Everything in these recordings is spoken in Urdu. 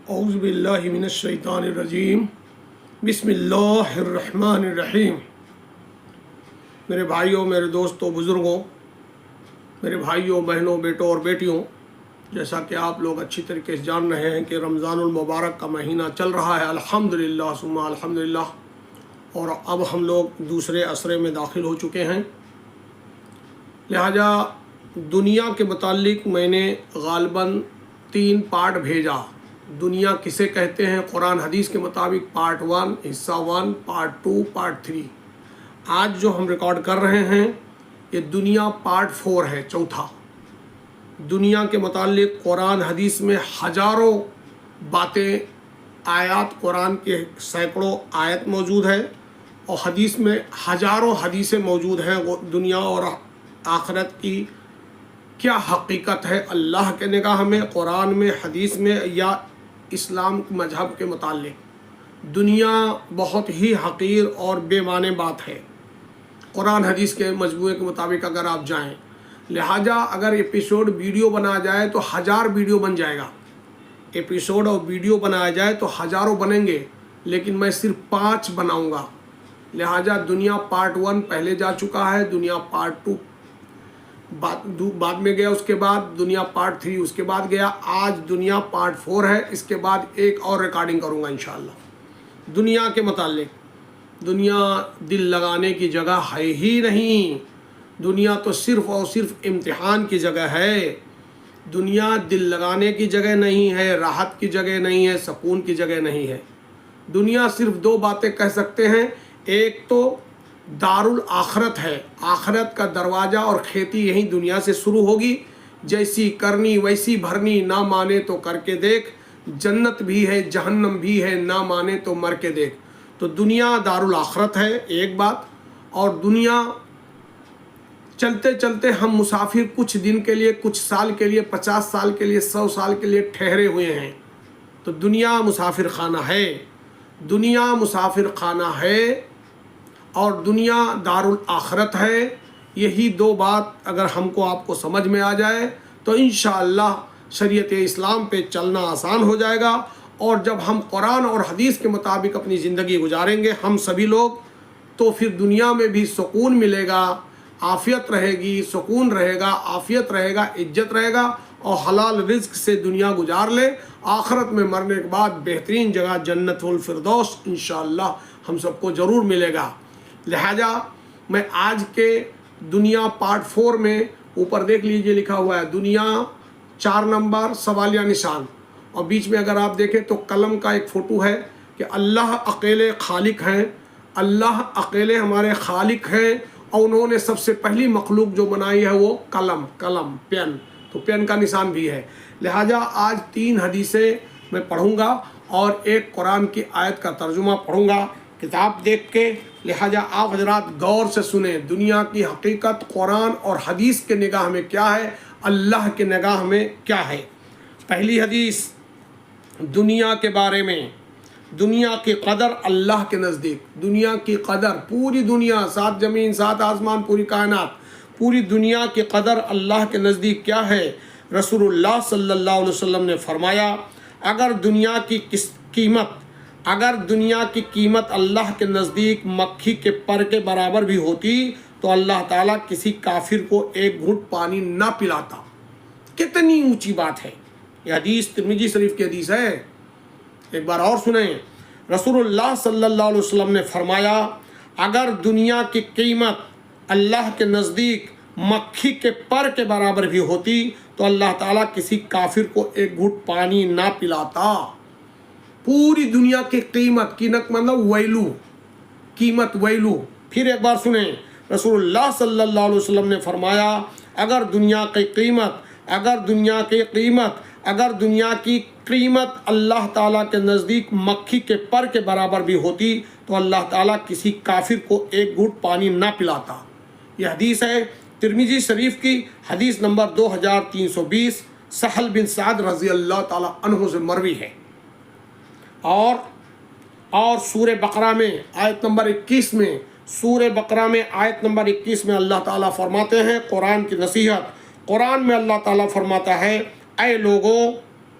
اعوذ باللہ من الشیطان الرجیم بسم اللہ الرحمن الرحیم۔ میرے بھائیوں، میرے دوستوں، بزرگوں، میرے بھائیوں، بہنوں، بیٹوں اور بیٹیوں، جیسا کہ آپ لوگ اچھی طریقے سے جان رہے ہیں کہ رمضان المبارک کا مہینہ چل رہا ہے، الحمدللہ ثم الحمدللہ، اور اب ہم لوگ دوسرے عصرے میں داخل ہو چکے ہیں۔ لہٰذا دنیا کے متعلق میں نے غالباً 3 پارٹ بھیجا۔ دنیا کسے کہتے ہیں قرآن حدیث کے مطابق، پارٹ 1 حصہ 1، پارٹ 2، پارٹ 3۔ آج جو ہم ریکارڈ کر رہے ہیں یہ دنیا پارٹ 4 ہے، چوتھا۔ دنیا کے متعلق قرآن حدیث میں ہزاروں باتیں، آیات، قرآن کے سینکڑوں آیت موجود ہے، اور حدیث میں ہزاروں حدیثیں موجود ہیں۔ وہ دنیا اور آخرت کی کیا حقیقت ہے اللہ کے نگاہ میں، قرآن میں، حدیث میں، یا اسلام مذہب کے متعلق۔ دنیا بہت ہی حقیر اور بے معنی بات ہے قرآن حدیث کے مجموعے کے مطابق اگر آپ جائیں۔ لہٰذا اگر ایپیسوڈ ویڈیو بنایا جائے تو 1000 ویڈیو بن جائے گا۔ ایپیسوڈ اور ویڈیو بنایا جائے تو ہزاروں بنیں گے، لیکن میں صرف 5 بناؤں گا۔ لہٰذا دنیا پارٹ 1 پہلے جا چکا ہے، دنیا پارٹ 2 بعد میں گیا، اس کے بعد دنیا پارٹ 3 اس کے بعد گیا، آج دنیا پارٹ 4 ہے۔ اس کے بعد ایک اور ریکارڈنگ کروں گا انشاءاللہ۔ دنیا کے متعلق، دنیا دل لگانے کی جگہ ہے ہی نہیں۔ دنیا تو صرف اور صرف امتحان کی جگہ ہے۔ دنیا دل لگانے کی جگہ نہیں ہے، راحت کی جگہ نہیں ہے، سکون کی جگہ نہیں ہے۔ دنیا صرف 2 باتیں کہہ سکتے ہیں، ایک تو دار الآخرت ہے، آخرت کا دروازہ اور کھیتی یہیں دنیا سے شروع ہوگی۔ جیسی کرنی ویسی بھرنی، نہ مانے تو کر کے دیکھ، جنت بھی ہے جہنم بھی ہے، نہ مانے تو مر کے دیکھ۔ تو دنیا دار الآخرت ہے ایک بات، اور دنیا چلتے چلتے ہم مسافر کچھ دن کے لیے، کچھ سال کے لیے، 50 سال کے لیے، 100 سال کے لیے ٹھہرے ہوئے ہیں۔ تو دنیا مسافر خانہ ہے، دنیا مسافر خانہ ہے، اور دنیا دار الآخرت ہے۔ یہی 2 بات اگر ہم کو آپ کو سمجھ میں آ جائے تو انشاءاللہ شریعت اسلام پہ چلنا آسان ہو جائے گا۔ اور جب ہم قرآن اور حدیث کے مطابق اپنی زندگی گزاریں گے ہم سبھی لوگ، تو پھر دنیا میں بھی سکون ملے گا، عافیت رہے گی، سکون رہے گا، عافیت رہے گا، عزت رہے گا، اور حلال رزق سے دنیا گزار لے۔ آخرت میں مرنے کے بعد بہترین جگہ جنت الفردوس انشاءاللہ ہم سب کو ضرور ملے گا۔ لہذا میں آج کے دنیا پارٹ 4 میں، اوپر دیکھ لیجئے لکھا ہوا ہے دنیا 4 نمبر سوالیہ نشان، اور بیچ میں اگر آپ دیکھیں تو قلم کا ایک فوٹو ہے کہ اللہ اکیلے خالق ہیں، اللہ اکیلے ہمارے خالق ہیں، اور انہوں نے سب سے پہلی مخلوق جو بنائی ہے وہ قلم، پین، تو پین کا نشان بھی ہے۔ لہٰذا آج 3 حدیثیں میں پڑھوں گا اور ایک قرآن کی آیت کا ترجمہ پڑھوں گا کتاب دیکھ کے۔ لہٰذا آپ حضرات غور سے سنیں، دنیا کی حقیقت قرآن اور حدیث کے نگاہ میں کیا ہے، اللہ کے نگاہ میں کیا ہے۔ پہلی حدیث دنیا کے بارے میں، دنیا کی قدر اللہ کے نزدیک، دنیا کی قدر، پوری دنیا، 7 زمین 7 آسمان، پوری کائنات، پوری دنیا کی قدر اللہ کے نزدیک کیا ہے۔ رسول اللہ صلی اللہ علیہ وسلم نے فرمایا، اگر دنیا کی قیمت اللہ کے نزدیک مکھی کے پر کے برابر بھی ہوتی تو اللہ تعالیٰ کسی کافر کو ایک گھونٹ پانی نہ پلاتا۔ کتنی اونچی بات ہے یہ حدیث، ترمذی شریف کی حدیث ہے۔ ایک بار اور سنیں، رسول اللہ صلی اللہ علیہ وسلم نے فرمایا، اگر دنیا کی قیمت اللہ کے نزدیک مکھی کے پر کے برابر بھی ہوتی تو اللہ تعالیٰ کسی کافر کو ایک گھونٹ پانی نہ پلاتا۔ پوری دنیا کی قیمت مطلب ویلو، قیمت، ویلو۔ پھر ایک بار سنیں، رسول اللہ صلی اللہ علیہ وسلم نے فرمایا، اگر دنیا کی قیمت اللہ تعالیٰ کے نزدیک مکھی کے پر کے برابر بھی ہوتی تو اللہ تعالیٰ کسی کافر کو ایک گھونٹ پانی نہ پلاتا۔ یہ حدیث ہے ترمذی شریف کی، حدیث نمبر 2320، سہل بن سعد رضی اللہ تعالیٰ عنہ سے مروی ہے۔ اور سورہ بقرہ میں آیت نمبر 21 میں، سورہ بقرہ میں آیت نمبر 21 میں اللہ تعالیٰ فرماتے ہیں، قرآن کی نصیحت، قرآن میں اللہ تعالیٰ فرماتا ہے، اے لوگوں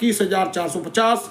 21450,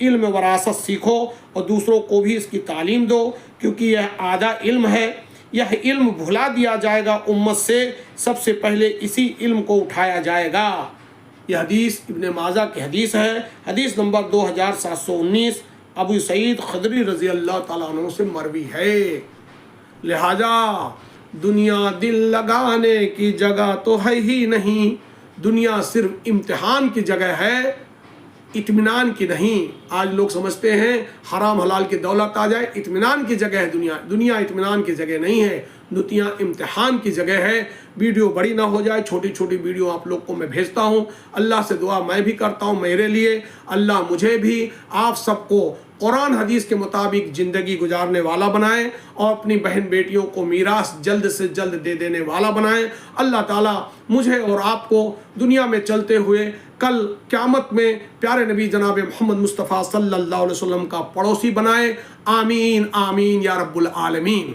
علم وراثت سیکھو اور دوسروں کو بھی اس کی تعلیم دو، کیونکہ یہ آدھا علم ہے، یہ علم بھلا دیا جائے گا امت سے، سب سے پہلے اسی علم کو اٹھایا جائے گا۔ یہ حدیث ابن ماجہ کی حدیث ہے، حدیث نمبر 2719 ابو سعید خدری رضی اللہ تعالیٰ عنہ سے مروی ہے۔ لہذا دنیا دل لگانے کی جگہ تو ہے ہی نہیں، دنیا صرف امتحان کی جگہ ہے، اطمینان کی نہیں۔ آج لوگ سمجھتے ہیں حرام حلال کی دولت آ جائے اطمینان کی جگہ ہے دنیا، دنیا اطمینان کی جگہ نہیں ہے، دنیا امتحان کی جگہ ہے۔ ویڈیو بڑی نہ ہو جائے، چھوٹی چھوٹی ویڈیو آپ لوگ کو میں بھیجتا ہوں۔ اللہ سے دعا میں بھی کرتا ہوں میرے لیے، اللہ مجھے بھی آپ سب کو قرآن حدیث کے مطابق زندگی گزارنے والا بنائے اور اپنی بہن بیٹیوں کو میراث جلد سے جلد دے دینے والا بنائے۔ اللہ تعالیٰ مجھے اور آپ کو دنیا میں چلتے ہوئے کل قیامت میں پیارے نبی جناب محمد مصطفیٰ صلی اللہ علیہ وسلم کا پڑوسی بنائے۔ آمین آمین یا رب العالمین۔